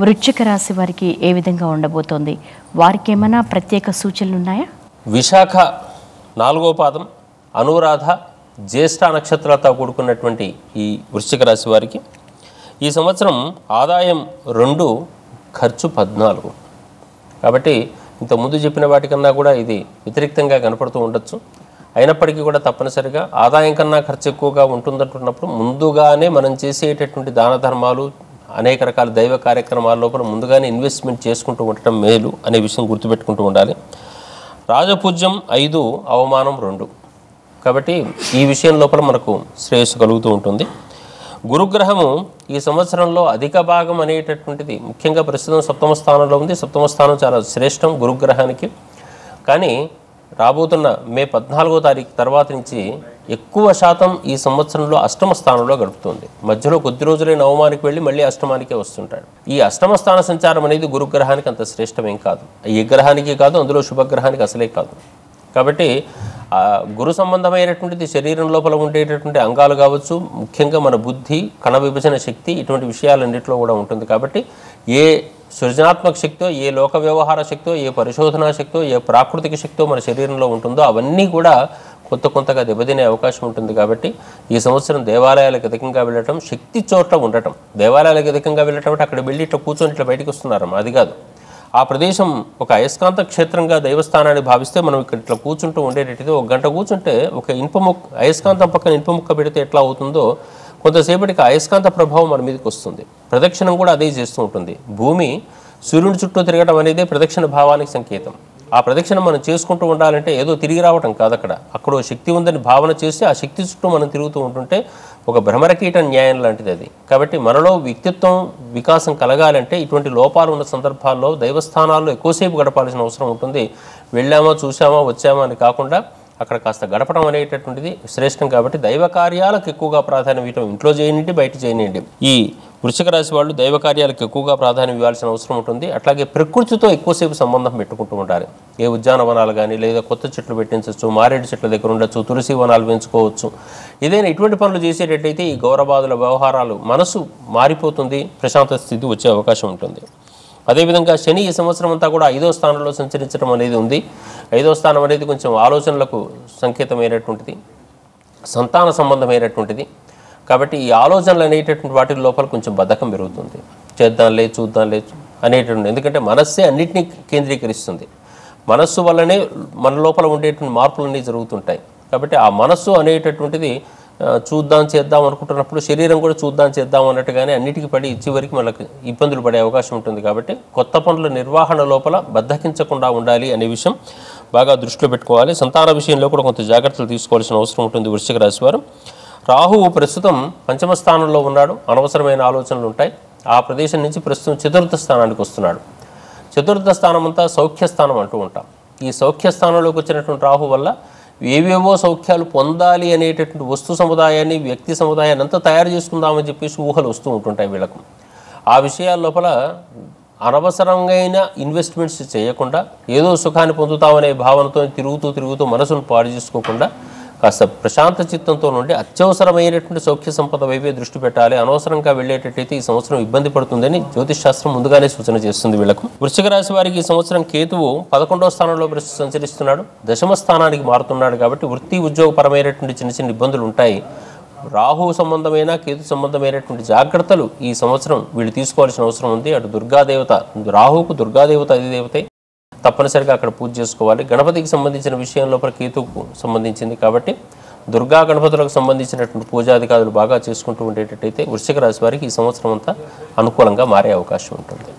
వృశ్చిక రాశి వారికి ఏ విధంగా ఉండబోతోంది? వారికి ఏమైనా ప్రత్యేక సూచనలు ఉన్నాయా? విశాఖ 4వ పాదం, అనురాధ, జ్యేష్ఠ నక్షత్రాలతో కూడుకున్నటువంటి ఈ వృశ్చిక రాశి వారికి ఈ సంవత్సరం ఆదాయం 2, ఖర్చు 14. కాబట్టి ఇంతకుముందు చెప్పిన వాటికన్నా కూడా ఇది వ్యతిరేక్తంగా కనపడుతూ ఉండొచ్చు. అయినప్పటికీ కూడా తప్పనిసరిగా ఆదాయం కన్నా ఖర్చు ఎక్కువగా ఉంటుందంటున్నప్పుడు ముందుగానే మనం చేసేటటువంటి దాన ధర్మాలు, అనేక రకాల దైవ కార్యక్రమాల లోపల ముందుగానే ఇన్వెస్ట్మెంట్ చేసుకుంటూ ఉండటం మేలు అనే విషయం గుర్తుపెట్టుకుంటూ ఉండాలి. రాజపూజ్యం 5, అవమానం 2. కాబట్టి ఈ విషయం లోపల మనకు శ్రేయస్సు కలుగుతూ ఉంటుంది. గురుగ్రహము ఈ సంవత్సరంలో అధిక భాగం అనేటటువంటిది ముఖ్యంగా ప్రస్తుతం 7వ స్థానంలో ఉంది. 7వ స్థానం చాలా శ్రేష్టం గురుగ్రహానికి. కానీ రాబోతున్న మే 14వ తారీఖు తర్వాత నుంచి ఎక్కువ శాతం ఈ సంవత్సరంలో 8వ స్థానంలో గడుపుతుంది. మధ్యలో కొద్ది రోజులే నవమానికి వెళ్ళి మళ్ళీ అష్టమానికే వస్తుంటాడు. ఈ 8వ స్థాన సంచారం అనేది గురుగ్రహానికి అంత శ్రేష్టమేం కాదు. ఏ గ్రహానికి కాదు, అందులో శుభగ్రహానికి అసలే కాదు. కాబట్టి గురు సంబంధమైనటువంటిది శరీరం లోపల ఉండేటటువంటి అంగాలు కావచ్చు, ముఖ్యంగా మన బుద్ధి, కణ విభజన శక్తి, ఇటువంటి విషయాలన్నింటిలో కూడా ఉంటుంది. కాబట్టి ఏ సృజనాత్మక శక్తో, ఏ లోక వ్యవహార శక్తో, ఏ పరిశోధనా శక్తో, ఏ ప్రాకృతిక శక్తో మన శరీరంలో ఉంటుందో అవన్నీ కూడా కొంతగా దెబ్బతినే అవకాశం ఉంటుంది. కాబట్టి ఈ సంవత్సరం దేవాలయాలకు అధికంగా వెళ్ళటం, శక్తి చోట్ల ఉండటం. దేవాలయాలకు అధికంగా వెళ్ళటం అంటే అక్కడ వెళ్ళి ఇట్లా కూర్చొని ఇట్లా బయటకు వస్తున్నారమ్మ, అది కాదు. ఆ ప్రదేశం ఒక అయస్కాంత క్షేత్రంగా దైవస్థానాన్ని భావిస్తే మనం ఇక్కడ ఇట్లా కూర్చుంటూ ఉండేటట్టుగా 1 గంట కూర్చుంటే ఒక అయస్కాంతం పక్కన ఇనుప ముక్క పెడితే ఎట్లా అవుతుందో కొంతసేపటికి అయస్కాంత ప్రభావం మన మీదకి వస్తుంది. ప్రదక్షిణం కూడా అదే చేస్తూ ఉంటుంది. భూమి సూర్యుని చుట్టూ తిరగడం అనేది ప్రదక్షిణ భావానికి సంకేతం. ఆ ప్రదక్షిణ మనం చేసుకుంటూ ఉండాలంటే ఏదో తిరిగి రావటం కాదు. అక్కడ శక్తి ఉందని భావన చేసి ఆ శక్తి చుట్టూ మనం తిరుగుతూ ఉంటుంటే ఒక భ్రమరకీట న్యాయం లాంటిది అది. కాబట్టి మనలో వ్యక్తిత్వం వికాసం కలగాలంటే ఇటువంటి లోపాలు ఉన్న సందర్భాల్లో దైవస్థానాల్లో ఎక్కువసేపు గడపాల్సిన అవసరం ఉంటుంది. వెళ్ళామా, చూసామా, వచ్చామా అని కాకుండా అక్కడ కాస్త గడపడం అనేటటువంటిది శ్రేష్టం. కాబట్టి దైవ కార్యాలకు ఎక్కువగా ప్రాధాన్యం ఇవ్వటం, ఇంట్లో చేయనివ్వండి, బయట చేయనివ్వండి. ఈ వృశ్చిక రాశి వాళ్ళు దైవ కార్యాలకు ఎక్కువగా ప్రాధాన్యం ఇవ్వాల్సిన అవసరం ఉంటుంది. అట్లాగే ప్రకృతితో ఎక్కువసేపు సంబంధం పెట్టుకుంటూ ఉండాలి. ఏ ఉద్యానవనాలు కానీ, లేదా కొత్త చెట్లు పెట్టించవచ్చు, మారేడు చెట్ల దగ్గర ఉండొచ్చు, తులసి వనాలు పెంచుకోవచ్చు. ఏదైనా ఇటువంటి పనులు చేసేటట్టయితే ఈ గౌరవాదుల వ్యవహారాలు మనసు మారిపోతుంది, ప్రశాంత స్థితి వచ్చే అవకాశం ఉంటుంది. అదేవిధంగా శని ఈ సంవత్సరం అంతా కూడా 5వ స్థానంలో సంచరించడం అనేది ఉంది. 5వ స్థానం అనేది కొంచెం ఆలోచనలకు సంకేతమైనటువంటిది, సంతాన సంబంధమైనటువంటిది. కాబట్టి ఈ ఆలోచనలు అనేటటువంటి వాటి లోపల కొంచెం బద్ధకం పెరుగుతుంది. చూద్దాంలే అనేటువంటి, ఎందుకంటే మనస్సే అన్నింటినీ కేంద్రీకరిస్తుంది. మనస్సు వల్లనే మన లోపల ఉండేటువంటి మార్పులన్నీ జరుగుతుంటాయి. కాబట్టి ఆ మనస్సు అనేటటువంటిది చేద్దాం అనుకుంటున్నప్పుడు శరీరం కూడా చేద్దాం అన్నట్టుగానే అన్నిటికీ పడి చివరికి మనకు ఇబ్బందులు పడే అవకాశం ఉంటుంది. కాబట్టి కొత్త పనుల నిర్వహణ లోపల బద్ధకించకుండా ఉండాలి అనే విషయం బాగా దృష్టిలో పెట్టుకోవాలి. సంతాన విషయంలో కూడా కొంత జాగ్రత్తలు తీసుకోవాల్సిన అవసరం ఉంటుంది వృశ్చిక రాశి వారు. రాహువు ప్రస్తుతం 5వ స్థానంలో ఉన్నాడు. అనవసరమైన ఆలోచనలు ఉంటాయి. ఆ ప్రదేశం నుంచి ప్రస్తుతం 4వ స్థానానికి వస్తున్నాడు. 4వ స్థానం అంతా సౌఖ్యస్థానం అంటూ ఉంటాం. ఈ సౌఖ్యస్థానంలోకి వచ్చినటువంటి రాహు వల్ల ఏవేవో సౌఖ్యాలు పొందాలి అనేటటువంటి వస్తు సముదాయాన్ని, వ్యక్తి సముదాయాన్ని అంతా తయారు చేసుకుందామని చెప్పేసి ఊహలు వస్తూ ఉంటుంటాయి వీళ్ళకు. ఆ విషయాల లోపల అనవసరంగా ఇన్వెస్ట్మెంట్స్ చేయకుండా ఏదో సుఖాన్ని పొందుతామనే భావనతో తిరుగుతూ మనసును పాడు చేసుకోకుండా కాస్త ప్రశాంత చిత్తంతో నుండి అత్యవసరమైనటువంటి సౌఖ్య సంపద వైపే దృష్టి పెట్టాలి. అనవసరంగా వెళ్ళేటట్టయితే ఈ సంవత్సరం ఇబ్బంది పడుతుందని జ్యోతిష్ శాస్త్రం ముందుగానే సూచన చేస్తుంది వీళ్ళకు. వృశ్చిక రాశి వారికి ఈ సంవత్సరం కేతువు 11వ స్థానంలో సంచరిస్తున్నాడు. 10వ స్థానానికి మారుతున్నాడు. కాబట్టి వృత్తి ఉద్యోగపరమైనటువంటి చిన్న ఇబ్బందులు ఉంటాయి. రాహు సంబంధమైన, కేతు సంబంధమైనటువంటి జాగ్రత్తలు ఈ సంవత్సరం వీళ్ళు తీసుకోవాల్సిన అవసరం ఉంది. అటు దుర్గాదేవత, రాహుకు దుర్గాదేవత అధిదేవతే, తప్పనిసరిగా అక్కడ పూజ చేసుకోవాలి. గణపతికి సంబంధించిన విషయం లోపల కేతువుకు సంబంధించింది కాబట్టి దుర్గా గణపతులకు సంబంధించినటువంటి పూజాధికారులు బాగా చేసుకుంటూ ఉండేటట్టయితే వృశ్చిక రాశి వారికి ఈ సంవత్సరం అంతా అనుకూలంగా మారే అవకాశం ఉంటుంది.